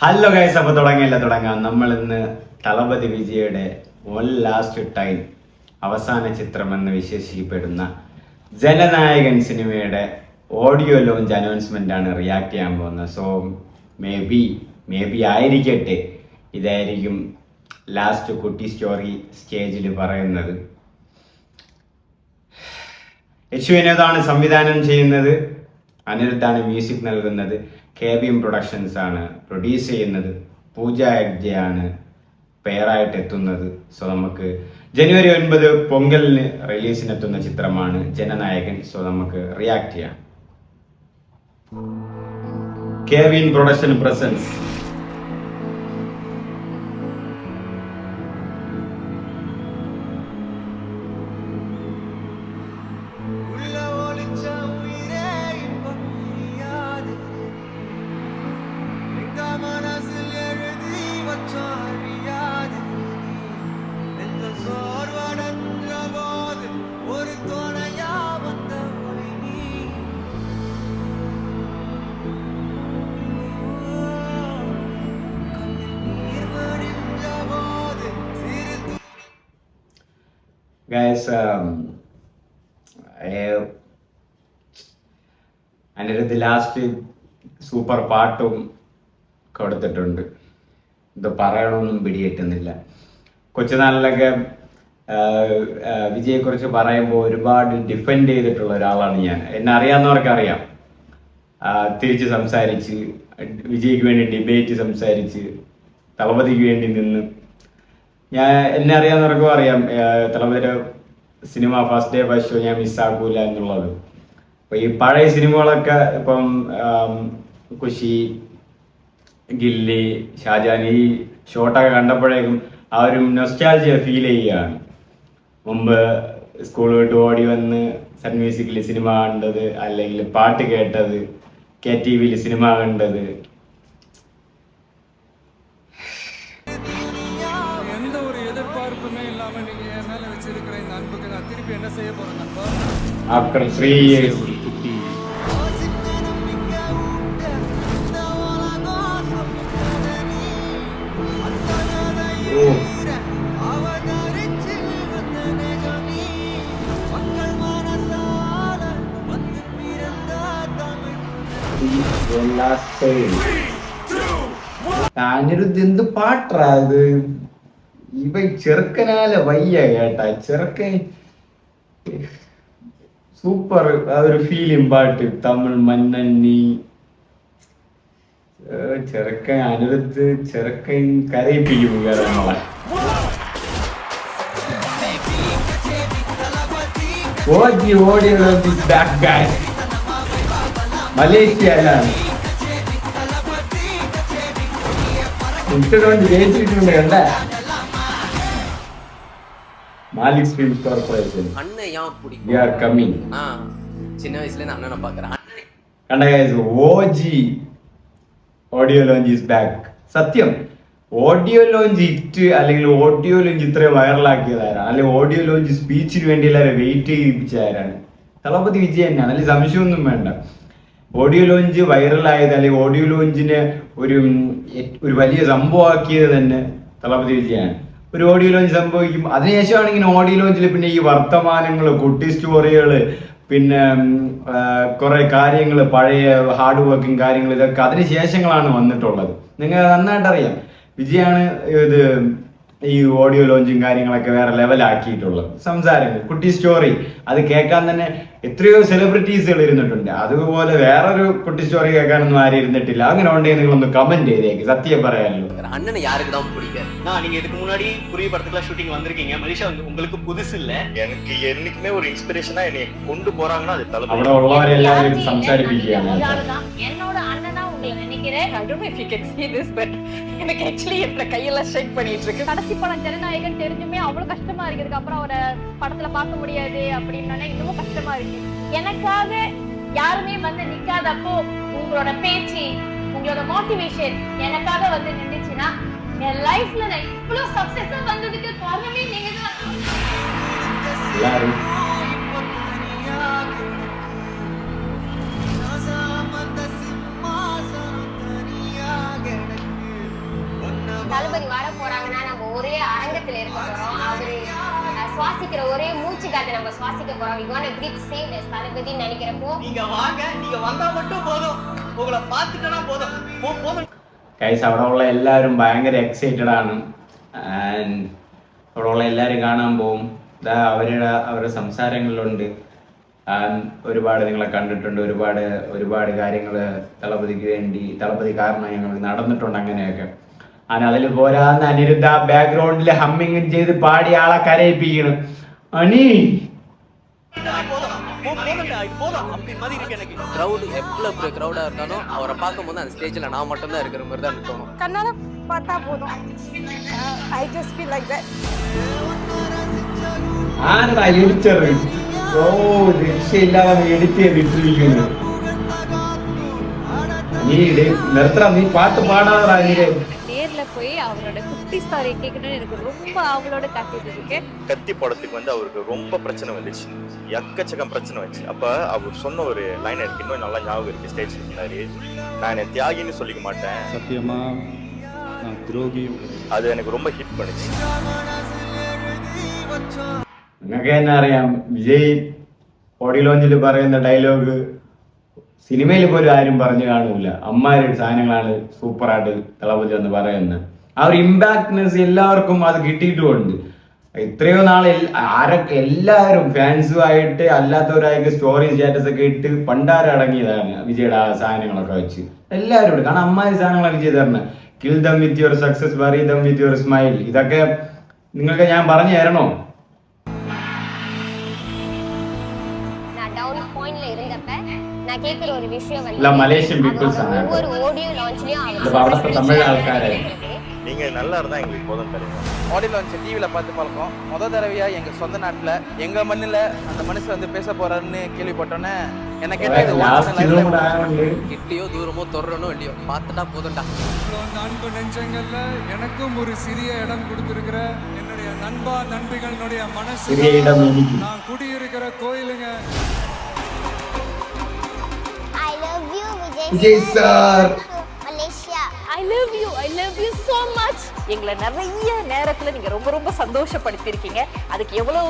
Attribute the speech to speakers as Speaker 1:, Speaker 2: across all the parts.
Speaker 1: Hello guys, അപ്പോൾ തുടങ്ങാം. നമ്മൾ ഇന്ന് തളപതി വിജയുടെ വൺ ലാസ്റ്റ് ടൈം അവസാന ചിത്രമെന്ന് വിശേഷിക്കപ്പെടുന്ന ജനനായകൻ സിനിമയുടെ ഓഡിയോ ലോഞ്ച് അനൗൺസ്മെന്റ് ആണ് റിയാക്ട് ചെയ്യാൻ പോകുന്നത്. സോ മേ ബി ആയിരിക്കട്ടെ, ഇതായിരിക്കും ലാസ്റ്റ് കുട്ടി സ്റ്റോറി സ്റ്റേജിൽ പറയുന്നത്. വിനോദാണ് സംവിധാനം ചെയ്യുന്നത്, അനിരുദ്ധാണ് മ്യൂസിക് നൽകുന്നത്, KBM പ്രൊഡക്ഷൻസ് ആണ് പ്രൊഡ്യൂസ് ചെയ്യുന്നത്, പൂജ ഹെഗ്ഡെയാണ് പെയറായിട്ട് എത്തുന്നത്. സോ നമുക്ക് ജനുവരി 9 പൊങ്കലിന് റിലീസിനെത്തുന്ന ചിത്രമാണ് ജനനായകൻ. സോ നമുക്ക് റിയാക്ട് ചെയ്യാം. KBM production presents. Guys, Anirudh last super പാട്ടും കൊടുത്തിട്ടുണ്ട്. ഇത് പറയണമെന്നും പിടികിട്ടുന്നില്ല. കൊച്ചുനാളിലൊക്കെ വിജയെക്കുറിച്ച് പറയുമ്പോൾ ഒരുപാട് ഡിഫെൻഡ് ചെയ്തിട്ടുള്ള ഒരാളാണ് ഞാൻ. എന്നെ അറിയാവുന്നവർക്ക് അറിയാം. തിരിച്ച് സംസാരിച്ച്, വിജയ്ക്ക് വേണ്ടി ഡിബേറ്റ് സംസാരിച്ച്, തളപതിക്ക് വേണ്ടി നിന്ന്. എന്നെ അറിയാവുന്നവർക്കും അറിയാം തളപതിയുടെ സിനിമ ഫസ്റ്റ് ഡേ ഫസ്റ്റ് ഷോ ഞാൻ മിസ്സാക്കൂല എന്നുള്ളത്. അപ്പോൾ ഈ പഴയ സിനിമകളൊക്കെ ഇപ്പം ഖുഷി, ഗില്ലി, ഷാജാൻ, ഈ ഷോട്ടൊക്കെ കണ്ടപ്പോഴേക്കും ആ ഒരു നൊസ്റ്റാൾജിയ ഫീൽ ചെയ്യുകയാണ്. മുമ്പ് സ്കൂൾ വിട്ട് ഓടി വന്ന് സൺ മ്യൂസിക്കിൽ സിനിമ കണ്ടത്, അല്ലെങ്കിൽ പാട്ട് കേട്ടത്, KTVയിൽ സിനിമ കണ്ടത്. After 3 years. അനിരുദ്ധ് എന്ത് പാട്ടാ ഇത്! ഇവ ചെറുക്കനാലെ വയ്യ കേട്ടാ. ചെറുക്കൻ സൂപ്പർ. ആ ഒരു ഫീലിംഗ് പാട്ട്, തമിഴ് മന്നൻ നീ. ചെറുക്കൻ അനിരുദ്ധ് ചെറുക്കൻ കരയിപ്പിക്കും നമ്മളെ. മലേഷ്യയിലാണ് ജയിച്ചിട്ടുണ്ട് കണ്ട. മാലിക് ഫിലിം കോർപ്പറേഷൻ
Speaker 2: சின்ன வயசுல இருந்து அண்ணனை பாக்குறேன்.
Speaker 1: കണ്ട guys, OG audio launch is back. സത്യം, ഓഡിയോ ലോഞ്ച് ഹിറ്റ് അല്ലെങ്കിൽ ഓഡിയോ ലോഞ്ച് ഇത്രയും വൈറലാക്കിയതാരാണ്, അല്ലെങ്കിൽ ഓഡിയോ ലോഞ്ച് സ്പീച്ചിന് വേണ്ടി എല്ലാവരും വെയിറ്റ് ചെയ്യിപ്പിച്ചതാരാണ്? തളപതി വിജയ് തന്നെയാണ്. അല്ലെങ്കിൽ സംശയമൊന്നും വേണ്ട. ഓഡിയോ ലോഞ്ച് വൈറലായത്, അല്ലെങ്കിൽ ഓഡിയോ ലോഞ്ചിനെ ഒരു വലിയ സംഭവമാക്കിയത് തന്നെ തളപതി വിജയാണ്. ഒരു ഓഡിയോ ലോഞ്ച് സംഭവിക്കും, അതിനുശേഷമാണ് ഇങ്ങനെ ഓഡിയോ ലോഞ്ചിൽ പിന്നെ ഈ വർത്തമാനങ്ങൾ, കുട്ടി സ്റ്റോറികൾ, പിന്നെ കുറെ കാര്യങ്ങൾ, പഴയ ഹാർഡ് വർക്കിംഗ് കാര്യങ്ങൾ, ഇതൊക്കെ അതിനുശേഷങ്ങളാണ് വന്നിട്ടുള്ളത്. നിങ്ങൾ നന്നായിട്ട് അറിയാം, വിജയാണ് ഇത് ഈ ഓഡിയോ ലോഞ്ചും കാര്യങ്ങളൊക്കെ വേറെ ലെവലാക്കിയിട്ടുള്ളത്. സംസാരങ്ങൾ, കുട്ടി സ്റ്റോറി, അത് കേൾക്കാൻ തന്നെ എത്രയോ സെലിബ്രിറ്റീസുകൾ ഇരുന്നിട്ടുണ്ട്. അതുപോലെ വേറൊരു കുട്ടി സ്റ്റോറി കേൾക്കാനൊന്നും ആരും ഇരുന്നിട്ടില്ല. അങ്ങനെ ഉണ്ടെങ്കിൽ നിങ്ങളൊന്ന് കമന്റ് ചെയ്തേക്ക്. സത്യം പറയാമല്ലോ.
Speaker 2: அண்ணனை யாருக்கு தான் பிடிக்காது? நீங்க இதுக்கு முன்னாடி புரிய படத்துல ஷூட்டிங் வந்திருக்கீங்க. மலேசியா உங்களுக்கு புதுசு இல்ல. எனக்கு என்னைக்குமே ஒரு இன்ஸ்பிரேஷனா என்னை கொண்டு போறாங்கன்னா அது தளபதி.
Speaker 1: അവിടെ ഉള്ളവരെല്ലാവരും സംസാരിപ്പിക്കുകയാണ്.
Speaker 3: என்னோட அண்ணனா உங்களை நினைக்கிறேன். I don't know if you can see this, but எனக்கு actually என்னோட கையெல்லாம் ஷேக் பண்ணிட்டு இருக்கு. கடைசி படம் ஜனநாயகன் தெரிஞ்சுமே அவ்வளவு கஷ்டமா இருக்கு. அப்புறம் அவரை படத்துல பார்க்க முடியாது அப்படின்னு இன்னமும் கஷ்டமா இருக்கு. எனக்காக யாருமே வந்து நிக்காதப்போ உங்களோட பேச்சு, உங்களோட மோட்டிவேஷன் எனக்காக வந்து நின்றுச்சுன்னா என் லைஃப்ல நான் இவ்வளவு சக்சஸா வந்ததுக்கு காரணமே நீங்க தான்.
Speaker 4: தளபதி வர போறாங்கன்னா நம்ம ஒரே அரங்கத்துல இருக்க போறோம். அவரு சுவாசிக்கிற ஒரே மூச்சு காத்து நம்ம சுவாசிக்க போறோம். We gonna breathe same as தளபதி நினைக்கிறப்போ
Speaker 2: நீங்க வாங்க, நீங்க வந்தா மட்டும் போதும், உங்களை பார்த்துட்டா போதும். போதும்
Speaker 1: ഗൈസ്, അവിടെ ഉള്ള എല്ലാവരും ഭയങ്കര എക്സൈറ്റഡ് ആണ്. ആൻഡ് അവിടെ ഉള്ള എല്ലാവരും കാണാൻ പോകും. അവരുടെ സംസാരങ്ങളിലുണ്ട്. ഒരുപാട് നിങ്ങളെ കണ്ടിട്ടുണ്ട്. ഒരുപാട് കാര്യങ്ങൾ തളപതിക്ക് വേണ്ടി, തളപതി കാരണം ഞങ്ങൾ നടന്നിട്ടുണ്ട് അങ്ങനെയൊക്കെ. അതിൽ പോരാന്ന് അനിരുദ്ധ ബാക്ക്ഗ്രൗണ്ടിൽ ഹമ്മിങ് ചെയ്ത് പാടി ആളെ കരയിപ്പിക്കണം. അനി
Speaker 5: கிரௌடா இருந்தாலும் அவரை பார்க்கும்போது அந்த ஸ்டேஜ்ல நான் மட்டும் தான் இருக்கிற மாதிரி தான் தோணும்.
Speaker 6: கண்ணால பார்த்தா போதும். I just feel like that.
Speaker 1: ആരടാ എഡിറ്റർ? ഓ, രക്ഷയില്ലാതെ എഡിറ്റ് ചെയ്തിട്ടിരിക്കുന്നു. നീ നിർത്തണം, നീ പാട്ട് പാടാതാ. നീ
Speaker 3: நேர்ல போய் அவரோட குட்டி ஸ்டாரி கேட்கணும்னு எனக்கு ரொம்ப அவளோட காத்துட்டு இருக்கேன்.
Speaker 7: கத்தி படத்துக்கு வந்து அவருக்கு ரொம்ப பிரச்சனை வந்துச்சு, எக்கச்சக்கம் பிரச்சனை வந்துச்சு. அப்ப அவர் சொன்ன ஒரு லைன் எனக்கு இன்னும் நல்லா ஞாபகம் இருக்கு. ஸ்டேஜ் இருந்தாரு, நான் என்ன தியாகின்னு சொல்லிக்க மாட்டேன்,
Speaker 8: சத்தியமா நான் துரோகியும்.
Speaker 7: அது எனக்கு ரொம்ப ஹிட் பண்ணுச்சு.
Speaker 1: നിങ്ങൾക്ക് തന്നെ അറിയാം, വിജയ് ഓഡിയോ ലോഞ്ചിൽ പറയുന്ന ഡയലോഗ് സിനിമയിൽ പോലും ആരും പറഞ്ഞു കാണൂല. അമ്മാരുടെ സാധനങ്ങളാണ് സൂപ്പറായിട്ട് തളപതി എന്ന് പറയുന്നത്. ആ ഒരു ഇമ്പാക്ട്നെസ് എല്ലാവർക്കും അത് കിട്ടിയിട്ടുമുണ്ട്. എത്രയോ നാൾ എല്ലാവരും ഫാൻസുമായിട്ട് അല്ലാത്തവരായിട്ട് സ്റ്റോറി സ്റ്റാറ്റസ് ഒക്കെ ഇട്ട് പണ്ടാരടങ്ങിയതാണ് വിജയുടെ ആ സാധനങ്ങളൊക്കെ വെച്ച് എല്ലാവരും. കാരണം അമ്മാരി സാധനങ്ങളൊക്കെ ചെയ്ത് തരണം. Kill them with your success, bury dum with your smile. ഇതൊക്കെ നിങ്ങൾക്ക് ഞാൻ പറഞ്ഞു തരണോ?
Speaker 4: நான் கேக்குற ஒரு விஷயம்
Speaker 1: இல்ல, மலேசியன் பீப்புள்ஸ் ആണ്.
Speaker 4: ஒவ்வொரு ஆடியோ லான்ச்லயும்
Speaker 1: இல்ல, அவ்வளவு தமிழ் ஆൾക്കാരെ.
Speaker 7: நீங்க நல்லா இருந்தா எங்களுக்கு போதும் தெரியும்.
Speaker 9: ஆடியோ லான்ச் டிவியில் பார்த்து பழக்கம். முத தடவையா எங்கள் சொந்த நாட்டில் எங்கள் மண்ணில் அந்த மனுஷன் வந்து பேச போறாருன்னு கேள்விப்பட்டோன்னே என்ன கேட்டது
Speaker 5: கிட்டியோ தூரமோ தொடரனோ இல்லையோ பார்த்துட்டா போதும்டா.
Speaker 8: அன்பு நெஞ்சங்கள்ல எனக்கும் ஒரு சிறிய இடம் கொடுத்திருக்கிற என்னுடைய நண்பா நண்பிகளுடைய மனசு
Speaker 1: சிறிய இடம் எனக்கு.
Speaker 8: நான் குடியிருக்கிற கோயிலுங்க.
Speaker 4: I love you
Speaker 1: Vijay sir.
Speaker 4: Malaysia.
Speaker 3: I love you so much. எங்களை நிறைய நேரத்துல நீங்க ரொம்ப ரொம்ப சந்தோஷப்படுத்திருக்கீங்க. அதுக்கு எவ்வளவு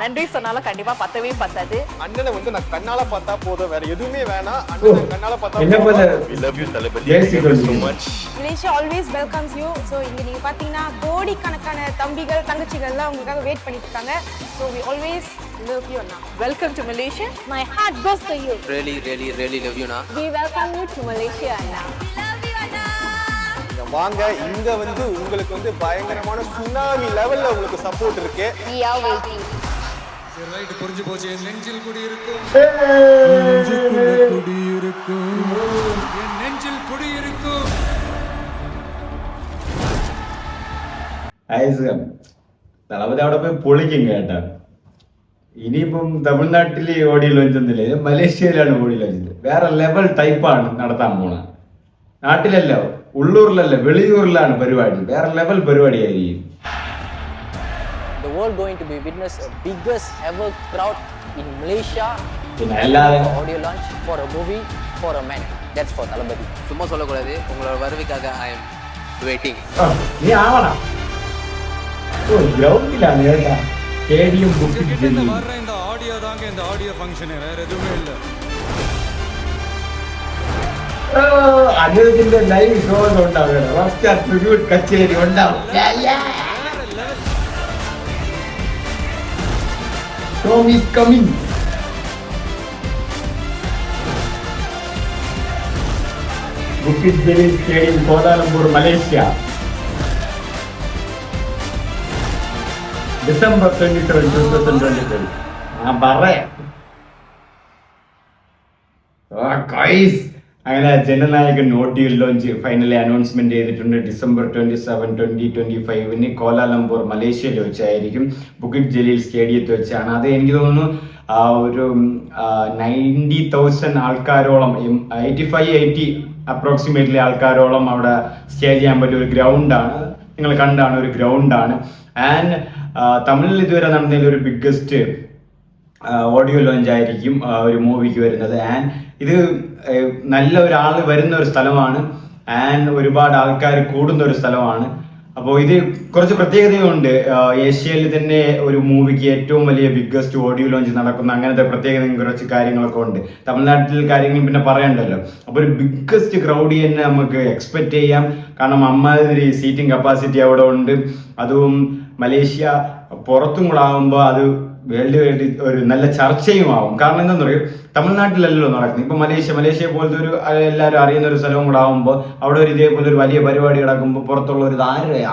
Speaker 3: நன்றி சொன்னாலும் கண்டிப்பா பத்தவே பத்தாது.
Speaker 10: அண்ணனை வந்து நான் கண்ணால பார்த்தா போதும், வேற எதுவுமே வேணாம். அண்ணனை கண்ணால பார்த்தா
Speaker 1: என்ன போல
Speaker 7: We love you Thalapathy.
Speaker 1: Yes,
Speaker 7: Thank you so much.
Speaker 6: Malaysia always welcomes you. So இங்க நீங்க பாத்தீங்கன்னா கோடிக்கணக்கான தம்பிகள் தங்கச்சிகள்லாம் உங்களுக்காக வெயிட் பண்ணிட்டு இருக்காங்க. So we always love you Anna.
Speaker 3: Welcome to Malaysia. My heart goes to you.
Speaker 5: really love you na.
Speaker 3: We welcome you to Malaysia அண்ணா.
Speaker 10: வாங்க, இங்க வந்து உங்களுக்கு வந்து பயங்கரமான சுனாமி லெவல்ல உங்களுக்கு சப்போர்ட் இருக்கு.
Speaker 4: We are waiting.
Speaker 8: சரி, ரைட், புரிஞ்சு போச்சு. என் நெஞ்சில் குடியிருக்கும், என் நெஞ்சில் குடியிருக்கும்.
Speaker 1: തളപതി അവിടെ പോയി പൊളിക്കും കേട്ടാ. ഇനിയിപ്പം തമിഴ്നാട്ടിൽ ഓഡിയോ ലോഞ്ച് ഒന്നുമില്ല, ഇത് മലേഷ്യയിലാണ് ഓഡിയോ ലോഞ്ച്. വേറെ ലെവൽ ടൈപ്പാണ് നടത്താൻ പോണ. നാട്ടിലല്ല, ഉള്ളൂരിലല്ല, വെളിയൂരിലാണ് പരിപാടി. വേറെ level പരിപാടിയായിരിക്കും.
Speaker 5: The world going to be witness a biggest ever crowd in Malaysia.
Speaker 1: പിന്നെ അല്ലാതെ
Speaker 5: Audio launch for a movie for a man. That's for தளபதி. சும்மா சொல்லக்கூடாது, உங்களோட வருகைக்காக I am waiting.
Speaker 1: നീ ആവണം. ഗ്രൗണ്ടിലാണ് കേട്ടാ. സ്റ്റേഡിയം ബുക്ക്
Speaker 8: கிட்ட வர்ற இந்த ஆடியோ தாங்க இந்த ஆடியோ ஃபங்க்ஷன், வேற எதுவுமே இல்ல.
Speaker 1: അനിരുദ്ധിന്റെ ലൈവ് ഷോ ഉണ്ടാവും, റോസ്റ്റാർ ട്രിബ്യൂട്ട് കച്ചേരി ഉണ്ടാവും. Show is coming. Bukit Jaleel stadium, Kuala Lumpur, Malaysia, December 27, 2023. ഞാൻ പറയാം. അങ്ങനെ Jananayakan audio launch finally announcement ചെയ്തിട്ടുണ്ട്. December 27, 2025 കോലാലംപൂർ മലേഷ്യയിൽ വെച്ചായിരിക്കും. ബുക്കിറ്റ് ജലീൽ സ്റ്റേഡിയത്തിൽ വെച്ചാണ്. അത് എനിക്ക് തോന്നുന്നു ഒരു 90,000 ആൾക്കാരോളം, 85-80 അപ്രോക്സിമേറ്റ്ലി ആൾക്കാരോളം അവിടെ സ്റ്റേ ചെയ്യാൻ പറ്റിയ ഒരു ഗ്രൗണ്ടാണ്. നിങ്ങൾ കണ്ടാണ്, ഒരു ഗ്രൗണ്ടാണ്. ആൻഡ് തമിഴിൽ ഇതുവരെ നടന്നതിൽ ഒരു ബിഗ്ഗസ്റ്റ് ഓഡിയോ ലോഞ്ച് ആയിരിക്കും ഒരു മൂവിക്ക് വരുന്നത്. ആൻഡ് ഇത് നല്ല ഒരാൾ വരുന്ന ഒരു സ്ഥലമാണ്. ആൻഡ് ഒരുപാട് ആൾക്കാർ കൂടുന്ന ഒരു സ്ഥലമാണ്. അപ്പോൾ ഇത് കുറച്ച് പ്രത്യേകതയുണ്ട്. ഏഷ്യയിൽ തന്നെ ഒരു മൂവിക്ക് ഏറ്റവും വലിയ ബിഗ്ഗസ്റ്റ് ഓഡിയോ ലോഞ്ച് നടക്കുന്ന അങ്ങനത്തെ പ്രത്യേകതയും കുറച്ച് കാര്യങ്ങളൊക്കെ ഉണ്ട്. തമിഴ്നാട്ടിൽ കാര്യങ്ങൾ പിന്നെ പറയണ്ടല്ലോ. അപ്പോൾ ഒരു ബിഗ്ഗസ്റ്റ് ക്രൗഡ് തന്നെ നമുക്ക് എക്സ്പെക്ട് ചെയ്യാം. കാരണം അമ്മാതിരി സീറ്റിംഗ് കപ്പാസിറ്റി അവിടെ ഉണ്ട്. അതും മലേഷ്യ പുറത്തും കൂടെ ആകുമ്പോൾ അത് വേൾഡ് ഒരു നല്ല ചർച്ചയും ആവും. കാരണം എന്താണെന്ന് പറയും, തമിഴ്നാട്ടിലല്ലോ നടക്കുന്നത്. ഇപ്പൊ മലേഷ്യ പോലത്തെ ഒരു എല്ലാവരും അറിയുന്ന ഒരു സ്ഥലവും കൂടെ ആകുമ്പോൾ അവിടെ ഒരു ഇതേപോലെ ഒരു വലിയ പരിപാടി നടക്കുമ്പോൾ പുറത്തുള്ള ഒരു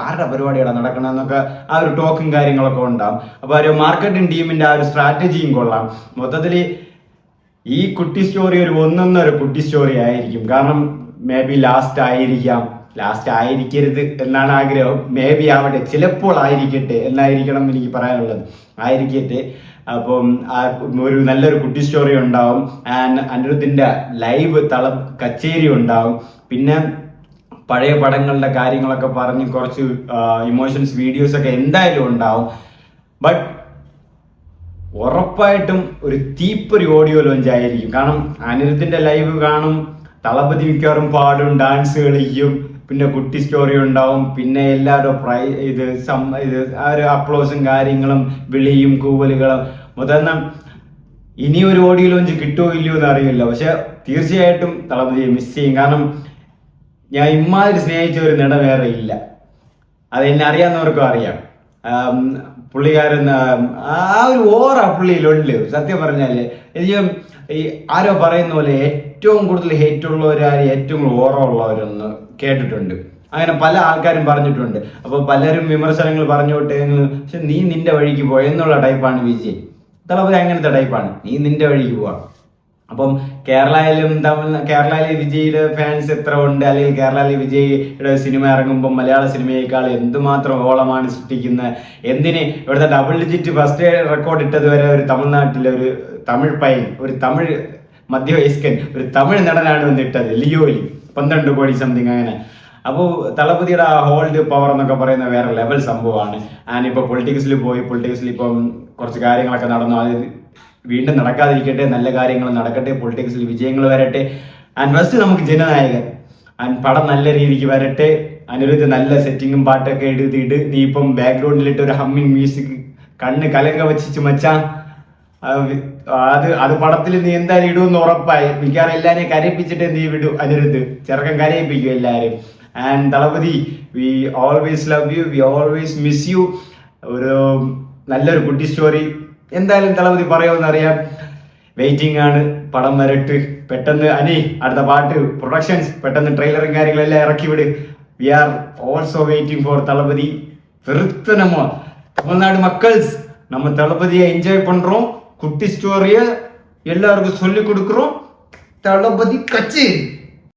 Speaker 1: ആരുടെ പരിപാടിയാണ് നടക്കണമെന്നൊക്കെ ആ ഒരു ടോക്കും കാര്യങ്ങളൊക്കെ ഉണ്ടാവും. അപ്പോൾ ഒരു മാർക്കറ്റിംഗ് ടീമിന്റെ ആ ഒരു സ്ട്രാറ്റജിയും കൊള്ളാം. മൊത്തത്തിൽ ഈ കുട്ടി സ്റ്റോറി ഒരു ഒന്നൊന്നര കുട്ടി സ്റ്റോറി ആയിരിക്കും. കാരണം മേ ബി ലാസ്റ്റ് ആയിരിക്കരുത് എന്നാണ് ആഗ്രഹം. മേ ബി ആവട്ടെ, ചിലപ്പോൾ ആയിരിക്കട്ടെ എന്നായിരിക്കണം എനിക്ക് പറയാനുള്ളത്. ആയിരിക്കട്ടെ. അപ്പം ഒരു നല്ലൊരു കുട്ടി സ്റ്റോറി ഉണ്ടാവും. ആൻഡ് അനിരുദ്ധിൻ്റെ ലൈവ് കച്ചേരി ഉണ്ടാവും. പിന്നെ പഴയ പടങ്ങളുടെ കാര്യങ്ങളൊക്കെ പറഞ്ഞ് കുറച്ച് ഇമോഷൻസ് വീഡിയോസൊക്കെ എന്തായാലും ഉണ്ടാവും. ബട്ട് ഉറപ്പായിട്ടും ഒരു തീപ്പൊരി ഓഡിയോ ലോഞ്ച് ആയിരിക്കും. കാരണം അനിരുദ്ധിൻ്റെ ലൈവ് കാണും, തളപതി മിക്കവാറും പാടും, ഡാൻസ് കളിക്കും, പിന്നെ കുട്ടി സ്റ്റോറി ഉണ്ടാവും, പിന്നെ എല്ലാവരും ഇത് ആ ഒരു അപ്ലോസും കാര്യങ്ങളും വിളിയും കൂവലുകളും. മൊത്തം ഇനി ഒരു ഓഡിയോ ലോഞ്ച് കിട്ടുമോ ഇല്ലയോ എന്ന് അറിയില്ല. പക്ഷെ തീർച്ചയായിട്ടും തളപതിയെ മിസ് ചെയ്യും. കാരണം ഞാൻ ഇമാതിരി സ്നേഹിച്ച ഒരു നടൻ വേറെ ഇല്ല. അത് എന്നെ അറിയാവുന്നവർക്കും അറിയാം. പുള്ളിക്കാരൻ ആ ഒരു ഓറ പുള്ളിയിലുണ്ട്. സത്യം പറഞ്ഞാല് എനിക്ക് ഈ ആരോ പറയുന്ന പോലെ ഏറ്റവും കൂടുതൽ ഹേറ്റ് ഉള്ളവരാരും ഏറ്റവും കൂടുതൽ ഓറ ഉള്ളവരൊന്ന് കേട്ടിട്ടുണ്ട്. അങ്ങനെ പല ആൾക്കാരും പറഞ്ഞിട്ടുണ്ട്. അപ്പോൾ പലരും വിമർശനങ്ങൾ പറഞ്ഞോട്ടെ, പക്ഷെ നീ നിന്റെ വഴിക്ക് പോയ എന്നുള്ള ടൈപ്പാണ് വിജയ്. തളപതി അങ്ങനത്തെ ടൈപ്പാണ്, നീ നിന്റെ വഴിക്ക് പോവാ. അപ്പം കേരളയിലെ വിജയുടെ ഫാൻസ് എത്ര ഉണ്ട്, അല്ലെങ്കിൽ കേരളയിലെ വിജയുടെ സിനിമ ഇറങ്ങുമ്പോൾ മലയാള സിനിമയേക്കാൾ എന്തുമാത്രം ഓളമാണ് സൃഷ്ടിക്കുന്നത്. എന്തിന് ഇവിടുത്തെ ഡബിൾ ഡിജിറ്റ് ഫസ്റ്റ് റെക്കോർഡ് ഇട്ടത് വരെ ഒരു തമിഴ്നാട്ടിലെ ഒരു തമിഴ് പയ്യൻ, ഒരു തമിഴ് മധ്യവയസ്കൻ, ഒരു തമിഴ് നടനാണ് വന്നിട്ടത്. ലിയോയിൽ 12 കോടി സംതിങ് അങ്ങനെ. അപ്പോൾ തളപതിയുടെ ആ ഹോൾഡ് പവർ എന്നൊക്കെ പറയുന്ന വേറെ ലെവൽ സംഭവമാണ്. ആൻഡ് ഇപ്പോൾ പൊളിറ്റിക്സിൽ ഇപ്പം കുറച്ച് കാര്യങ്ങളൊക്കെ നടന്നു. അത് വീണ്ടും നടക്കാതിരിക്കട്ടെ, നല്ല കാര്യങ്ങൾ നടക്കട്ടെ, പൊളിറ്റിക്സിൽ വിജയങ്ങൾ വരട്ടെ. ആൻഡ് ഫസ്റ്റ് നമുക്ക് ജനനായകൻ ആൻഡ് പടം നല്ല രീതിക്ക് വരട്ടെ. അനിരുദ്ധ് നല്ല സെറ്റിങ്ങും പാട്ടൊക്കെ എഴുതിയിട്ട് നീ ഇപ്പം ബാക്ക്ഗ്രൗണ്ടിലിട്ട് ഒരു ഹമ്മിങ് മ്യൂസിക് കണ്ണ് കലങ്ക വെച്ചിച്ച് മച്ചാൻ, അത് പടത്തിൽ നീ എന്തായാലും ഇടുമെന്ന് ഉറപ്പായി. മിക്കവാറും എല്ലാവരെയും കരയിപ്പിച്ചിട്ട് നീ വിടൂ. അനിരുദ്ധ് ചെറുക്കൻ കരയിപ്പിക്കും എല്ലാവരും. And Thalapathy, we always love you, we always miss you. ഒരു നല്ലൊരു കുട്ടി സ്റ്റോറി എന്തായാലും തളപതി പറയുമെന്ന് അറിയാം. വെയിറ്റിംഗ് ആണ്. പടം വരട്ട്. പെട്ടെന്ന് അടുത്ത പാട്ട് പ്രൊഡക്ഷൻസ് പെട്ടെന്ന് ട്രെയിലറും കാര്യങ്ങളെല്ലാം ഇറക്കി വിട്. We are also waiting for Thalapathy. வெறுத்தனமா தமிழ்நாடு மக்கள்ஸ் நம்ம தளபதியை என்ஜாய் பண்றோம். குட்டி ஸ்டோரியை எல்லாருக்கும் சொல்லி கொடுக்குறோம். தளபதி கட்சி.